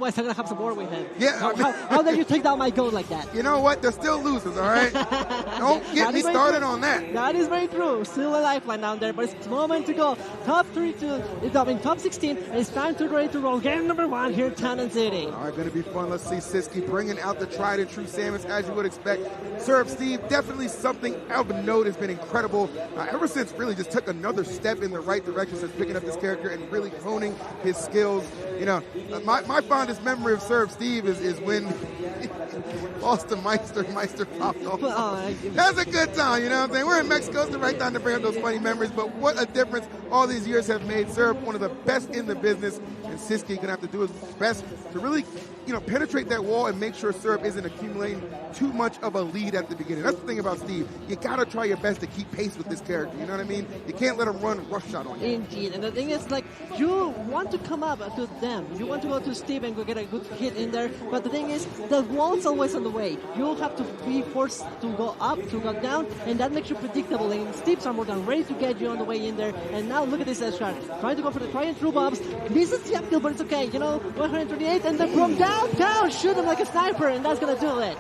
otherwise I'm going to have some war with him. Yeah. How dare you take down my goat like that? You know what? They're still losers, all right? Don't get me started on that. That is very true. Still a lifeline down there, but it's a moment to go. Top 16, and it's time to ready to roll game number 1 here in Town City. All right, going to be fun. Let's see Sisqui bringing out the tried and true Samus, as you would expect. Serve Steve, definitely something of note, has been incredible. Ever since really just took another step in the right direction since picking up this character and really honing his skills. You know, my fondest memory of Serve Steve is when lost to Meister popped off. That's a good time, you know what I'm saying? We're in Mexico, it's the right time to bring up those funny memories, but what a difference all these years have made. Serve, one of the best in the business, and Sisqui going to have to do his best to really, penetrate that wall and make sure Serve isn't accumulating too much of a lead at the beginning. That's the thing about Steve. You got to try your best to keep pace with this character, you know what I mean? You can't let him run rush shot on you. Indeed, and the thing is, you want to come up to them. You want to go to Steve and go get a good hit in there, but the thing is, the wall's always on the way. You have to be forced to go up, to go down, and that makes you predictable. And Steve's are more than ready to get you on the way in there. And now look at this shot. Trying to go for the try and through bombs. Misses the upkill, but it's okay. 138, and then from down, shoot him like a sniper, and that's going to do it.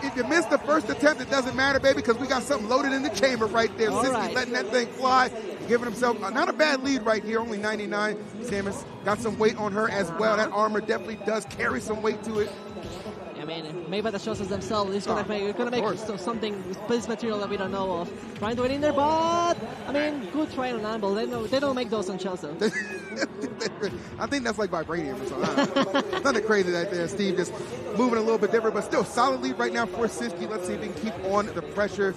If you miss the first attempt, it doesn't matter, baby, because we got something loaded in the chamber right there. Sisqui letting that thing fly, giving himself not a bad lead right here, only 99. Samus got some weight on her as well. That armor definitely does carry some weight to it. I mean, maybe the shows themselves is going to make something, space material that we don't know of. Trying to get in there, but, good try on Anvil. They don't make those on shells, though. I think that's like vibranium or something. Nothing crazy right there. Steve just moving a little bit different, but still solid lead right now for Sisqui. Let's see if he can keep on the pressure.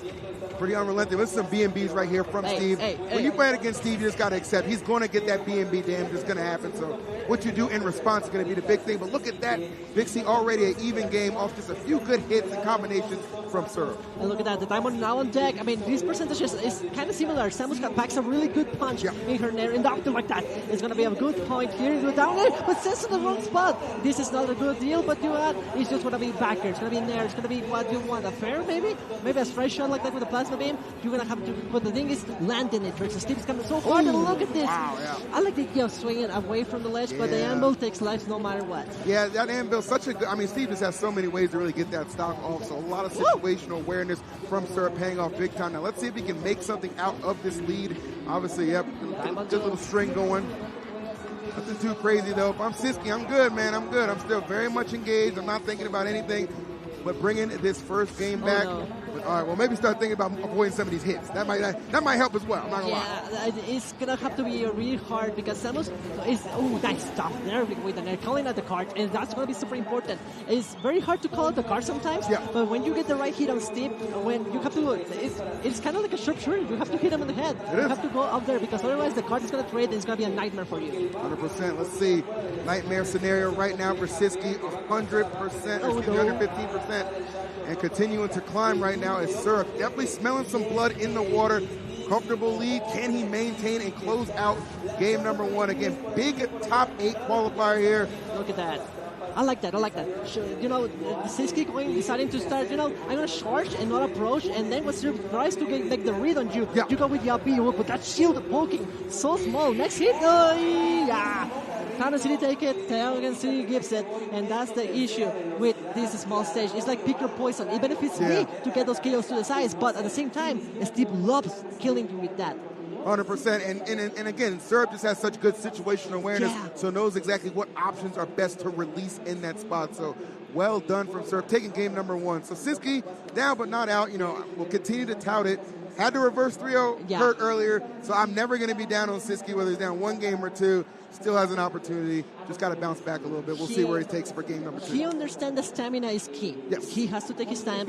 Pretty unrelenting. This is some B&Bs right here from Steve. When you play it against Steve, you just got to accept he's going to get that B&B damage. It's going to happen. So what you do in response is going to be the big thing. But look at that. Vixie already an even game off just a few good hits and combinations from Serve. And look at that. The diamond now on deck. This percentage is kind of similar. Samus packs a really good punch in her nair. And doctor like that. It's going to be a good point here. Go down there. But Samus in the wrong spot. This is not a good deal. But you know what? It's just going to be back here. It's going to be nair. It's going to be what you want. A fair, maybe? Maybe a straight shot like that with a plasma beam. You're going to have to, but the thing is, landing it versus Steve's coming so hard. And look at this. Wow, yeah. I like the idea of swinging away from the ledge, but the anvil takes lives no matter what. Yeah, that anvil's such a good, Steve just has so many ways to really get that stock off. So a lot of situational awareness from Serve paying off big time. Now let's see if he can make something out of this lead. Obviously, good little string going. Nothing too crazy though. If I'm Sisqui, I'm good, man. I'm good. I'm still very much engaged. I'm not thinking about anything but bringing this first game back. No. But, all right, well, maybe start thinking about avoiding some of these hits. That might help as well. I'm not gonna lie. It's gonna have to be really hard because Samus is nice stuff there with the calling out the card, and that's gonna be super important. It's very hard to call out the card sometimes, but when you get the right hit on Steve, when you have to, it's kind of like a sharpshooter. You have to hit him in the head. You have to go out there because otherwise the card is gonna trade and it's gonna be a nightmare for you. 100%. Let's see, nightmare scenario right now for Sisqui, 100%, 115%, and continuing to climb right now is Serve. Definitely smelling some blood in the water. Comfortable lead. Can he maintain and close out game number 1? Again, big top 8 qualifier here. Look at that. I like that. Sisqui deciding to start, I'm going to charge and not approach, and then when Serve tries to make the read on you, you go with the up B, but that shield poking so small. Next hit, Town City take it, Town City gives it, and that's the issue with this small stage. It's like pick your poison. It benefits me to get those kills to the sides, but at the same time, Steve loves killing you with that. 100%, and again, Serve just has such good situational awareness, so knows exactly what options are best to release in that spot. So well done from Serve, taking game number 1. So Sisqui down but not out. We'll continue to tout it. Had to reverse 3-0 hurt earlier, so I'm never going to be down on Sisqui whether he's down 1 game or 2. Still has an opportunity. Just got to bounce back a little bit. We'll see where he takes for game number 2. He understands that stamina is key. Yes. He has to take his time.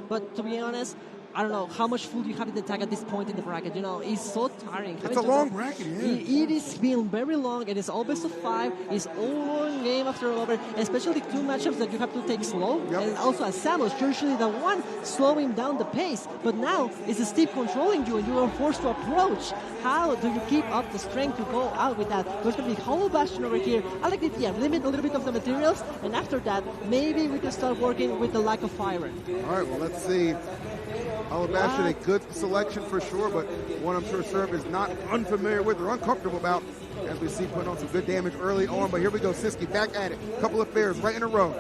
But to be honest, I don't know how much food you have in the tag at this point in the bracket. It's so tiring. It's a long bracket, It is been very long, and it's all best of 5. It's all game after over, especially 2 matchups that you have to take slow. And also as Samus, you're usually the one slowing down the pace. But now it's Steve controlling you, and you are forced to approach. How do you keep up the strength to go out with that? There's going to be whole bastion over here. I like the idea. Limit a little bit of the materials, and after that, maybe we can start working with the lack of fire. All right, well, let's see. Hollow Bastion, a good selection for sure, but one I'm sure Serve is not unfamiliar with or uncomfortable about. as we see, putting on some good damage early on. But here we go, Sisqui back at it. Couple of fairs right in a row.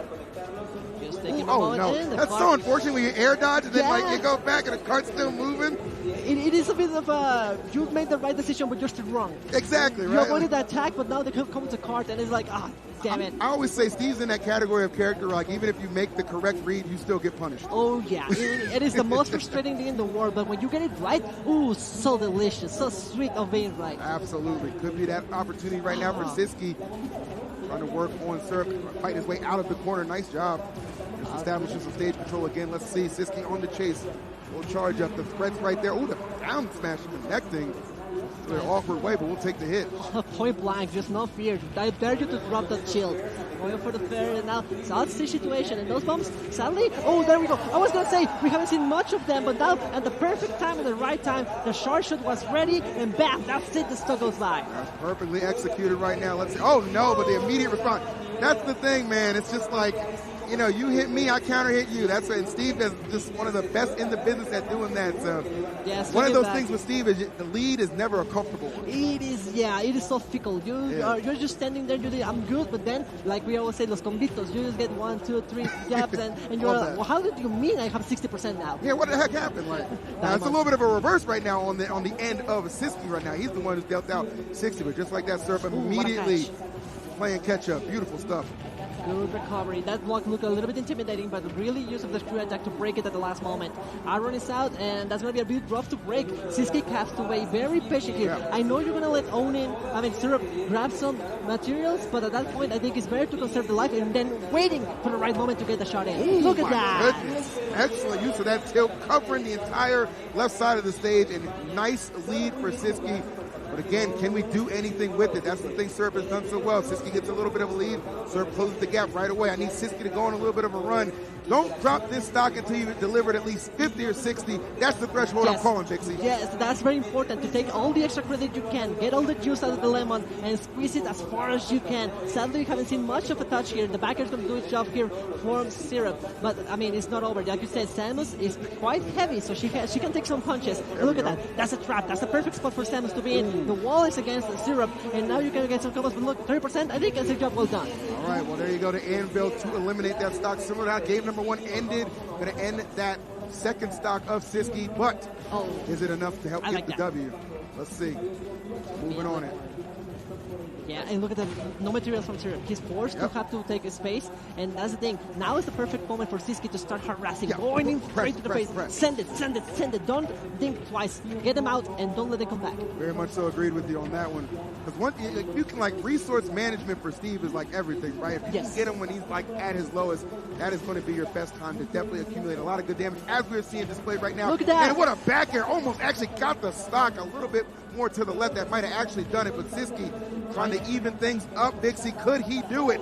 Oh, no. That's so unfortunate when you air dodge and then like you go back and the cart's still moving. It is a bit of a, you've made the right decision, but you're still wrong. Exactly, right? You avoided the attack, but now they come to the cart, and it's like, damn it. I always say Steve's in that category of character, like even if you make the correct read, you still get punished. Oh, yeah. It is the most frustrating thing in the world, but when you get it right, ooh, so delicious, so sweet of being right. Absolutely. Could be that opportunity right now for Sisqui. Trying to work on Syrup, fight his way out of the corner. Nice job. Just establishing some stage control again. Let's see. Sisqui on the chase. We'll charge up. The threat's right there. Oh, the down smash connecting. In an awkward way, but we'll take the hit. Point blank, just no fear. I dare you to drop that shield. Going for the fair, and now solid stage situation. And those bombs, sadly, oh, there we go. I was going to say, we haven't seen much of them, but now at the perfect time, at the right time, the short shot was ready, and bam, that's it, the stuff goes by. That's perfectly executed right now. Let's see. Oh, no, but the immediate response. That's the thing, man. It's just like, you know, you hit me, I counter hit you. That's it. And Steve is just one of the best in the business at doing that. So yes, one of those things with Steve is the lead is never a comfortable one. It is, it is so fickle. You're just standing there, I'm good, but then, like we always say, los convitos, you just get 1, 2, 3 jabs, and you're like, well, how did you mean I have 60% now? Yeah, what the heck happened? Like, now it's a little bit of a reverse right now on the end of Sisqui right now. He's the one who's dealt out 60, but just like that, Syrup immediately playing catch up. Beautiful stuff. Good recovery. That block looked a little bit intimidating, but really use of the screw attack to break it at the last moment. Iron is out, and that's going to be a bit rough to break. Sisqui has to wait very patient here. I know you're going to let Syrup grab some materials, but at that point, I think it's better to conserve the life and then waiting for the right moment to get the shot in. Ooh, look at that. Goodness. Excellent use of that tilt, covering the entire left side of the stage, and nice lead for Sisqui. But again, can we do anything with it? That's the thing Syrup has done so well. Sisqui gets a little bit of a lead. Syrup closes the gap right away. I need Sisqui to go on a little bit of a run. Don't drop this stock until you deliver at least 50 or 60. That's the threshold I'm calling, Pixie. Yes, that's very important to take all the extra credit you can, get all the juice out of the lemon, and squeeze it as far as you can. Sadly, we haven't seen much of a touch here. The backer's going to do its job here for Syrup. But, I mean, it's not over. Like you said, Samus is quite heavy, so she can take some punches. Look at that. That's a trap. That's a perfect spot for Samus to be in. The wall is against the Syrup, and now you can get some combos. But look, 30%, I think that's a job well done. All right, well, there you go to Anvil to eliminate that stock. Similar to how game number 1 ended. Going to end that second stock of Sisqui, but is it enough to help get the W? Let's see. Moving on it. Yeah, and look at the no materials from Syrup. He's forced to have to take a space, and that's the thing. Now is the perfect moment for Sisqui to start harassing, going in straight to the face. Send it. Don't think twice. Get them out, and don't let them come back. Very much so agreed with you on that one. Because you can, like, resource management for Steve is like everything, right? If you can get him when he's like at his lowest, that is going to be your best time to definitely accumulate a lot of good damage, as we're seeing displayed right now. Look at that. And what a back air. Almost actually got the stock a little bit more to the left. That might have actually done it, but Sisqui trying to even things up. Dixie, could he do it?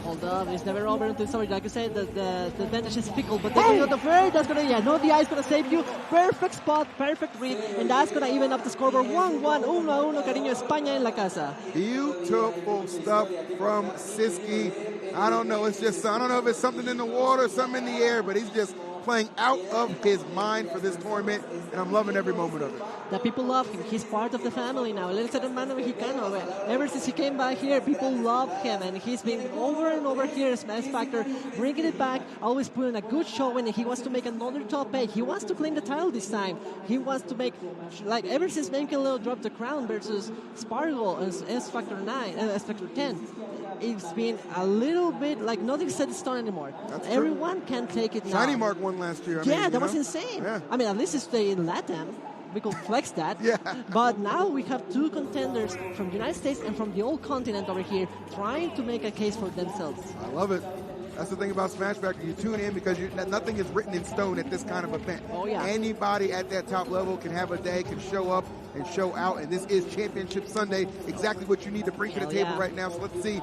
Hold on, it's never over until it's over. Like you said, the advantage is fickle, but then the fair, that's gonna, the eye is gonna save you. Perfect spot, perfect read, and that's gonna even up the scoreboard. 1-1, 1-1, cariño, España en la casa. Beautiful stuff from Sisqui. I don't know, it's just, I don't know if it's something in the water, something in the air, but he's just playing out of his mind for this tournament, and I'm loving every moment of it. The people love him. He's part of the family now. El ser hermano mexicano. Ever since he came back here, people love him, and he's been over and over here as X Factor, bringing it back, always putting a good show in. He wants to make another top 8. He wants to claim the title this time. He wants to make, like, ever since Lil dropped the crown versus Spargo and S Factor 10, it's been a little bit like nothing set in stone anymore. Everyone can take it now. Shiny Mark won last year. That was insane. Yeah. I mean, at least it's in LATAM. We could flex that. But now we have 2 contenders from the United States and from the old continent over here trying to make a case for themselves. I love it. That's the thing about Smash Factor. You tune in because nothing is written in stone at this kind of event. Anybody at that top level can have a day, can show up and show out. And this is Championship Sunday, exactly what you need to bring to the table right now. So let's see.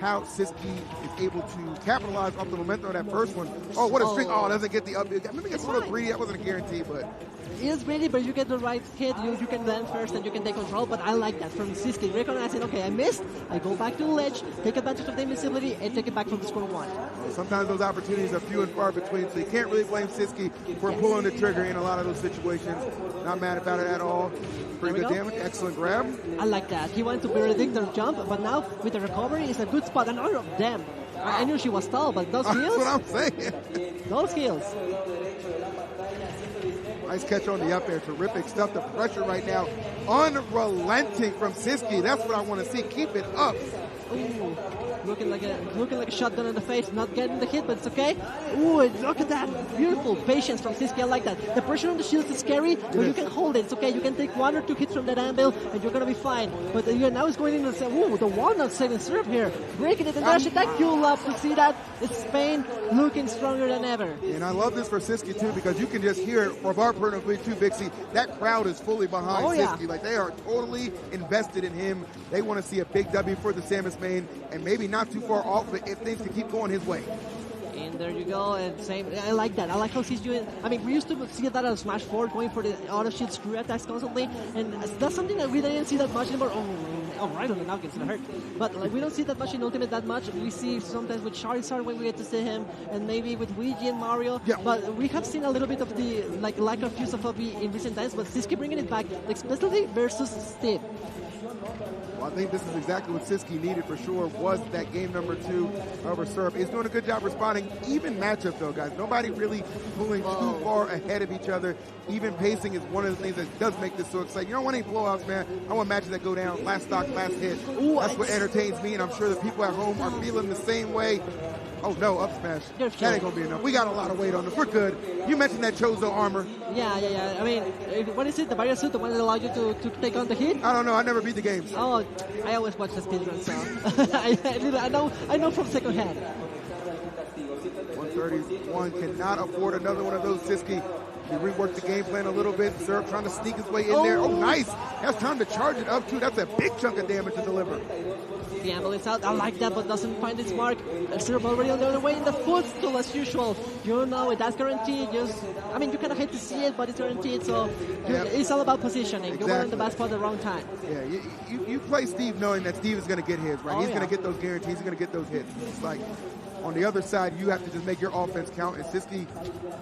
how Sisqui is able to capitalize off the momentum of that first one. Oh, what a string. Oh, doesn't get the up. Maybe it's a little greedy. That wasn't a guarantee, but... It is greedy, but you get the right hit. You can land first and you can take control, but I like that from Sisqui. Recognizing, okay, I missed. I go back to the ledge, take advantage of the invincibility, and take it back from the score one. Sometimes those opportunities are few and far between, so you can't really blame Sisqui for pulling the trigger in a lot of those situations. Not mad about it at all. Pretty good damage. Excellent grab. I like that. He wanted to predict their jump, but now with the recovery, it's a good spot. Another of them. I knew she was tall, but those heels. That's what I'm saying. Those heels. Nice catch on the up there. Terrific stuff. The pressure right now, unrelenting from Sisqui. That's what I want to see. Keep it up. Ooh, looking like a shotgun in the face, not getting the hit, but it's okay. Ooh, look at that beautiful patience from Sisqui. I like that. The pressure on the shield is scary, but you can hold it. It's okay. You can take 1 or 2 hits from that anvil, and you're gonna be fine. But now it's going in and saying, ooh, the walnut saving syrup here, breaking it and dashing. That you love to see that. It's Spain looking stronger than ever. And I love this for Sisqui too, because you can just hear it from our point of view too, Bixie. That crowd is fully behind Sisqui. Like, they are totally invested in him. They want to see a big W for the Samus main, and maybe not too far off, but if things can keep going his way. And there you go, and same. I like that. I like how he's doing. I mean, we used to see that on Smash 4, going for the auto shield screw attacks constantly, and that's something that we didn't see that much anymore. Oh, right on the knock, it's gonna hurt. But like, we don't see that much in Ultimate that much. We see sometimes with Charizard when we get to see him, and maybe with Luigi and Mario. Yeah. But we have seen a little bit of the lack of use of OB in recent times. But Sisqui bringing it back, especially versus Steve. Well, I think this is exactly what Sisqui needed for sure, was that game number 2 over Syrup. He's doing a good job responding. Even matchup, though, guys. Nobody really pulling too far ahead of each other. Even pacing is one of the things that does make this so exciting. You don't want any blowouts, man. I want matches that go down, last stock, last hit. Ooh, that's what entertains me, and I'm sure the people at home are feeling the same way. Oh, no, up smash. That ain't going to be enough. We got a lot of weight on this. We're good. You mentioned that Chozo armor. Yeah. I mean, what is it? The barrier suit, the one that allows you to take on the hit? I don't know. I never beat the games. Oh, I always watch the speedrun, so I know from second hand. 131 cannot afford another one of those, Sisqui. He reworked the game plan a little bit. Syrup trying to sneak his way in there. Oh, nice. That's time to charge it up, too. That's a big chunk of damage to deliver. The ambulance out. I like that, but doesn't find its mark. Syrup already on the other way in the footstool as usual. You know it. That's guaranteed. You kind of hate to see it, but it's guaranteed. So it's all about positioning. Exactly. You were in the bad spot at the wrong time. Yeah, you play Steve knowing that Steve is going to get his, right? He's going to get those guarantees. He's going to get those hits. It's like, on the other side, you have to just make your offense count. And Sisqui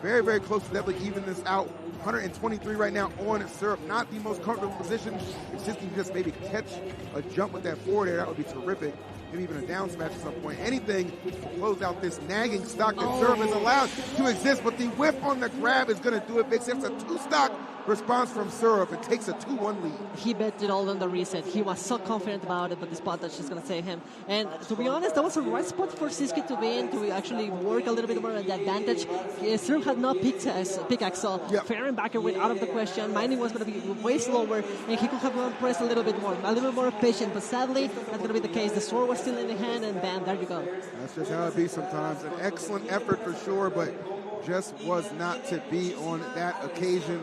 very, very close to definitely even this out. 123 right now on Syrup. Not the most comfortable position. If Sisqui can just maybe catch a jump with that forward air, that would be terrific. Maybe even a down smash at some point. Anything to close out this nagging stock that Syrup is allowed to exist. But the whiff on the grab is going to do it big. It's a 2-stock response from Syrup. It takes a 2-1 lead. He bet it all on the reset. He was so confident about it, but the spot that's just going to save him. And to be honest, that was the right spot for Sisqui to be in, to actually work a little bit more on the advantage. Syrup had no pickaxe, so fair and backer went out of the question. Mining was going to be way slower, and he could have gone press a little bit more patient. But sadly, that's going to be the case. The sword was still in the hand, and bam, there you go. That's just how it be sometimes. An excellent effort for sure, but just was not to be on that occasion.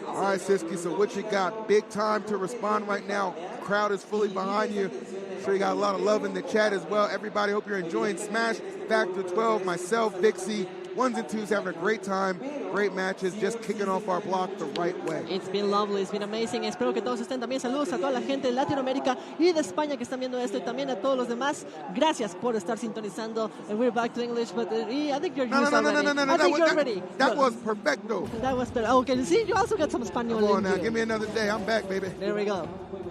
All right, Sisqui, so what you got? Big time to respond right now. The crowd is fully behind you. I'm sure you got a lot of love in the chat as well. Everybody, hope you're enjoying Smash Factor 12. Myself, Dixie, 1s and 2s having a great time. Great matches, just kicking off our block the right way. It's been lovely, it's been amazing. Espero que todos estén también. Saludos a toda la gente de Latinoamérica y de España que están viendo esto, y también a todos los demás. Gracias por estar sintonizando. And we're back to English, but I think you're used already. I think you're ready. That was perfecto. That was perfect. Okay, see, you also got some Spanish. Come on now, give me another day. I'm back, baby. There we go.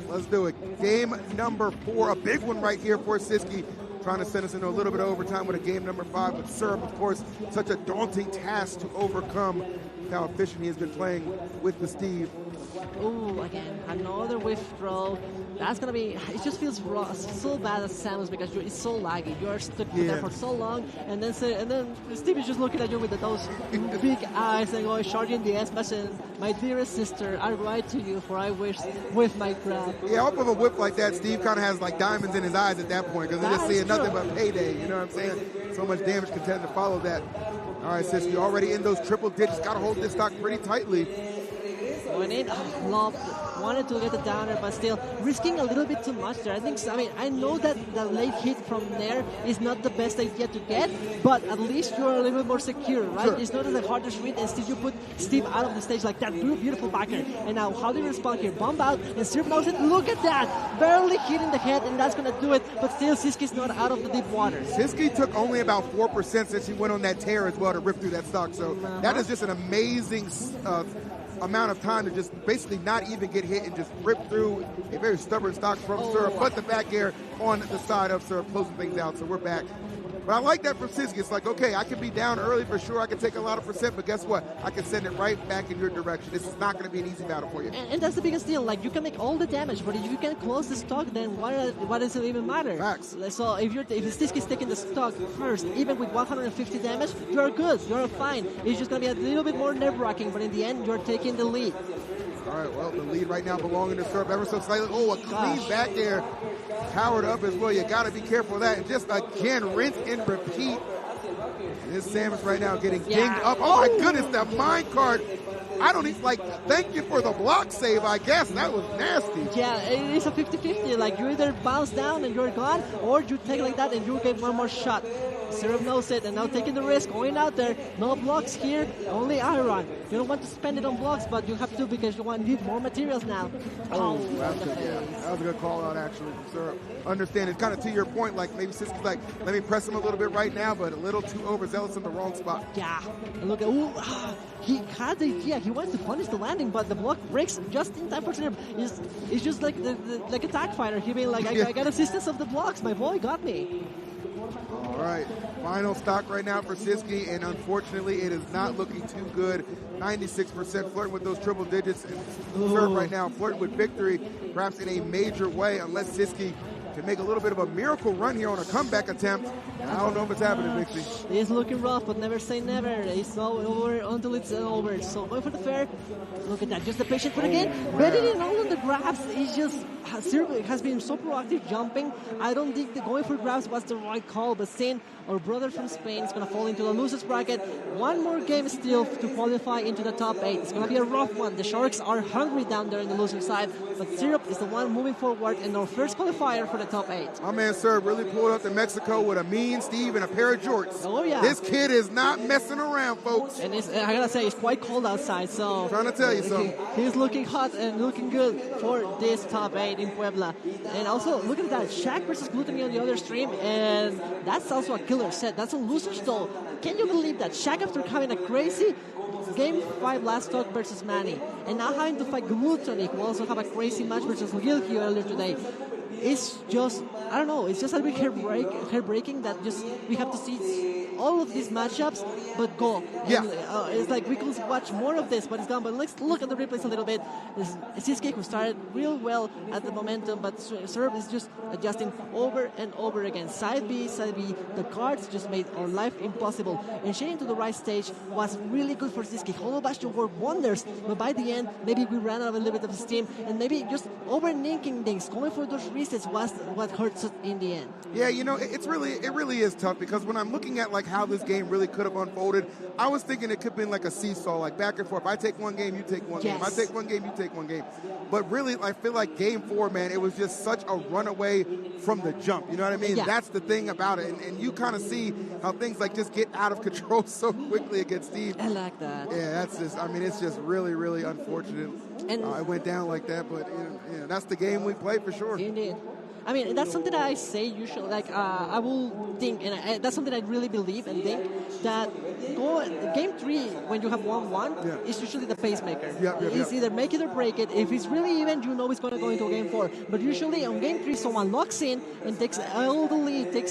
Let's do it. Game number 4, a big one right here for Sisqui. Trying to send us into a little bit of overtime with a game number 5. But Syrup, of course, such a daunting task to overcome. How efficient he has been playing with the Steve. Ooh, again, another whiff throw. That's going to be, it just feels so bad as Samus because it's so laggy. You are stuck there for so long, and then Steve is just looking at you with those big eyes and going, charging the S-Bash, and my dearest sister, I write to you for I wish with my crap. Yeah, off of a whip like that, Steve kind of has like diamonds in his eyes at that point because he's just seeing nothing but payday, you know what I'm saying? So much damage contending to follow that. All right, Sisqui, already in those triple digits, got to hold this stock pretty tightly. When it love wanted to get the downer, but still risking a little bit too much there. I mean, I know that the late hit from there is not the best idea to get, but at least you're a little bit more secure, right? Sure. It's not the hardest read, and still you put Steve out of the stage like that. Beautiful backer. And now, how do you respond here? Bomb out, and Syrup knows it. Look at that! Barely hitting the head, and that's going to do it, but still Sisqui's not out of the deep waters. Sisqui took only about 4% since he went on that tear as well to rip through that stock. So that is just an amazing amount of time to just basically not even get hit and just rip through a very stubborn stock from Syrup, but the back air on the side of Syrup, closing things out. So we're back. But I like that from Sisqui. It's like, okay, I can be down early for sure. I can take a lot of percent, but guess what? I can send it right back in your direction. This is not going to be an easy battle for you. And that's the biggest deal. Like, you can make all the damage, but if you can close the stock, then what does it even matter? Facts. So if Sisqui's taking the stock first, even with 150 damage, you're good. You're fine. It's just going to be a little bit more nerve-wracking, but in the end, you're taking the lead. All right, well, the lead right now belonging to Syrup ever so slightly. Oh, a clean back air. Powered up as well. You got to be careful of that. And just again, rinse and repeat. This Samus right now getting dinged up. Oh my goodness, that mine card. I don't even, like, thank you for the block save, I guess. That was nasty. Yeah, it is a 50-50. Like, you either bounce down and you're gone, or you take like that and you get one more shot. Syrup knows it, and now taking the risk, going out there. No blocks here, only iron. You don't want to spend it on blocks, but you have to because you need more materials now. Oh, that's good, yeah. That was a good call out, actually, from Syrup. Understand, it's kind of to your point, like maybe Sisqui's like, let me press him a little bit right now, but a little too overzealous in the wrong spot. Yeah, look at, he had the idea. He wants to punish the landing, but the block breaks just in time for Syrup. It's just like like a tag fighter. He being like, I got assistance of the blocks. My boy got me. All right, final stock right now for Sisqui, and unfortunately, it is not looking too good. 96% flirting with those triple digits, and Syrup right now flirting with victory, perhaps in a major way, unless Sisqui can make a little bit of a miracle run here on a comeback attempt. I don't know if it's happening, Mixie. It's looking rough, but never say never. It's all over until it's over. So going for the fair. Look at that, just the patient. But again, betting it all on the grabs is just, Syrup has been so proactive jumping. I don't think that going for grabs was the right call, but seeing our brother from Spain is going to fall into the losers bracket. One more game still to qualify into the top 8. It's going to be a rough one. The Sharks are hungry down there in the loser side, but Syrup is the one moving forward and our first qualifier for the top 8. My man Syrup really pulled up to Mexico with a mean Steve and a pair of jorts. Oh yeah. This kid is not messing around, folks. And I gotta say, it's quite cold outside, so... I'm trying to tell you something. He's looking hot and looking good for this top 8 in Puebla. And also, look at that, Shaq versus Gluttony on the other stream, and that's also a killer set. That's a loser stall. Can you believe that? Shaq, after having a crazy Game 5 last talk versus Manny, and now having to fight Gluttony, who also have a crazy match versus Gilkey earlier today. It's just, I don't know, it's just a bit hair-breaking that just we have to see all of these matchups, but go. Yeah. And, it's like we could watch more of this, but it's gone. But let's look at the replays a little bit. Sisqui, who started real well at the momentum, but Syrup is just adjusting over and over again. Side B, the cards just made our life impossible. And shading to the right stage was really good for Sisqui. Hollow Bastion worked wonders, but by the end, maybe we ran out of a little bit of steam, and maybe just over-ninking things, going for those resets was what hurts us in the end. Yeah, you know, it really is tough, because when I'm looking at like how this game really could have unfolded, I was thinking it could have been like a seesaw, like back and forth. I take one game, you take one game. I take one game, you take one game. But really, I feel like game 4, man, it was just such a runaway from the jump. You know what I mean? Yeah. That's the thing about it. And you kind of see how things like just get out of control so quickly against Steve. I like that. Yeah, that's just, I mean, it's just really, really unfortunate. And it went down like that, but you know, that's the game we play for sure. Indeed. I mean, that's something that I say usually. Like, I will think, and that's something I really believe and think, that game 3, when you have 1-1, is usually the pacemaker. It's either make it or break it. If it's really even, you know it's going to go into game 4. But usually on game 3, someone locks in and takes all the lead, takes